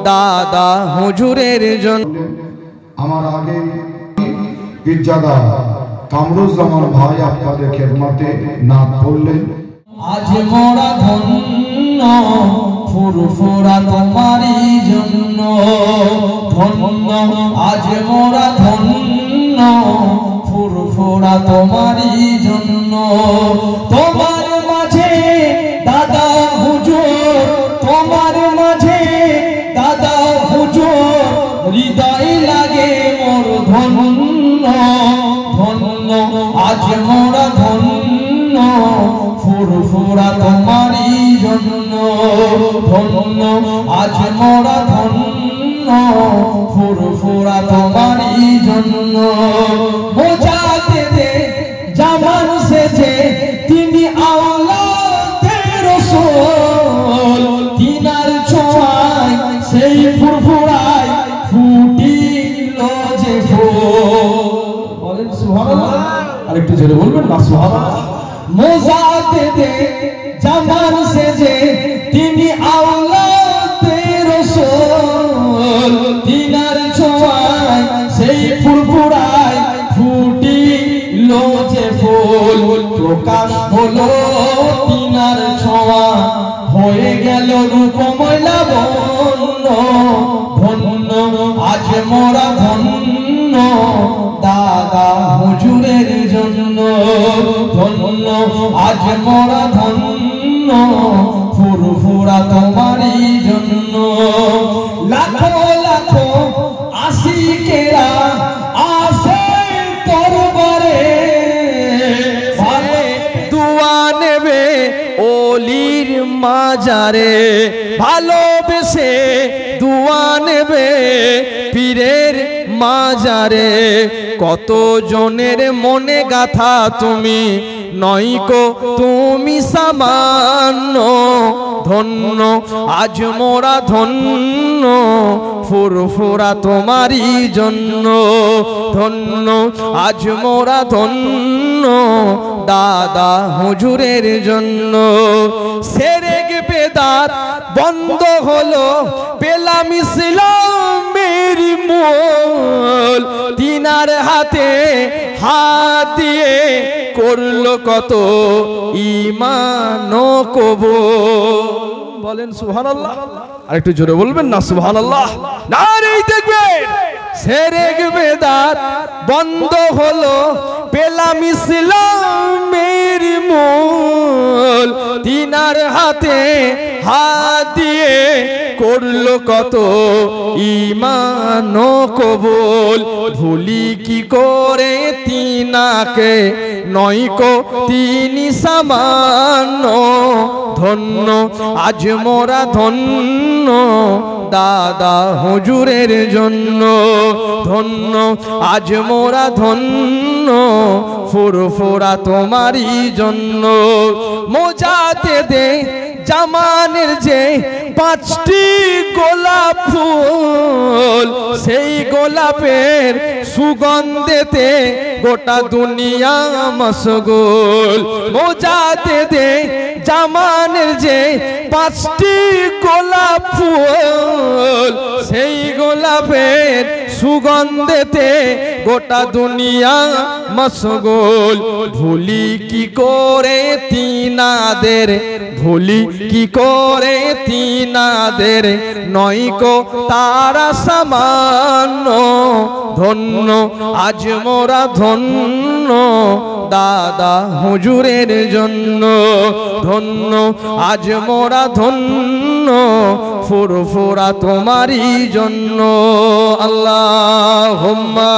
দাদা হুজুরের জন্য। আমার আগে পীরজাদা কামরুজ্জামান ভাই আপনাদের খেদমতে নাত পড়লেন। আজ মোরা ধন্য ফুরফুরা তোমারই জন্য, ধন্য আজ মোরা ধন্য ফুরফুরা তোমারই জন্য। তোমার মাঝে দাদা হুজুর, তোমার মাঝে দাদা হুজুর, হৃদয় লাগে মোর ধন্য ধন্য আজ মোরা ধন্য ফুরফুরা তোমারই জন্য, ধন্য আজ মোরা ধন্য ফুরফুরা তোমারই জন্য। বোঝাতে দে জামান সেজে তিনি আওলাদে রাসূল, তিনার ছোঁয়ায় সেই ফুরফুরায় ফুটিল যে ফুল। বলেন সুবহানাল্লাহ, আরেকটু জোরে বলবেন না সুবহানাল্লাহ। মোজাতে দে জামান সেজে তিনি আওলাদে রাসূল, তিনার ছোঁয়ায় সেই ফুরফুরায় ফুটিল যে ফুল। প্রকাশ হলো তিনার ছোঁয়া, হয়ে গেল রূপময় লাবণ্য, ধন্য আজ মোরা ধন্য দাদা হুজুরের জন্য, ধন্য আজ মোরা ধন্য ফুরফুরা তোমারই জন্য। লাখো লাখো আশিকেরা আসে দরবারে, দুয়া নেবে ওলির মাজারে, ভালোবেসে দুয়া নেবে পীরের মাজারে। কত জনের মনে গাথা তুমি নয়কো তুমি সামান্য, ধন্য আজ মোরা ধন্য ফুরফুরা তোমারই জন্য, ধন্য আজ মোরা ধন্য দাদা হুজুরের জন্য। সেরেক বেদাত বন্ধ হলো, পেলাম ইসলামের মোল, তিনার হাতে হাত দিয়ে করলো কত ঈমান কবুল। বলেন সুবহানাল্লাহ, আরেকটু জোরে বলবেন না সুবহানাল্লাহ। নারেই দেখবেন সেরেক বেদাত বন্ধ হলো, পেলাম ইসলামের মূল, তিনার হাতে হাত দিয়ে করলো কত ঈমান কবুল। ভুলি কি করে তিনাকে নয়কো তিনি সামান্য, ধন্য আজ মোরা ধন্য দাদা হুজুরের জন্য, ধন্য আজ মোরা ধন্য ফুরফুরা তোমারই জন্য। মোজাতে দে জামানের যে 5টি গোলাপ ফুল, সেই গোলাপের সুগন্ধেতে গোটা দুনিয়া মশগুল। মোজাতে দে জামানের যে 5টি গোলাপ ফুল, সেই গোলাপের সুগন্ধেতে গোটা দুনিয়া মশগুল। ভুলি কি করে তিনাদের, ভুলি কি করে তিনাদের নয়কো তারা সামান্য, ধন্য আজ মোরা ধন্য দাদা হুজুরের জন্য, ধন্য আজ মোরা ধন্য ফুরফুরা তোমারই জন্য। আল্লাহুম্মা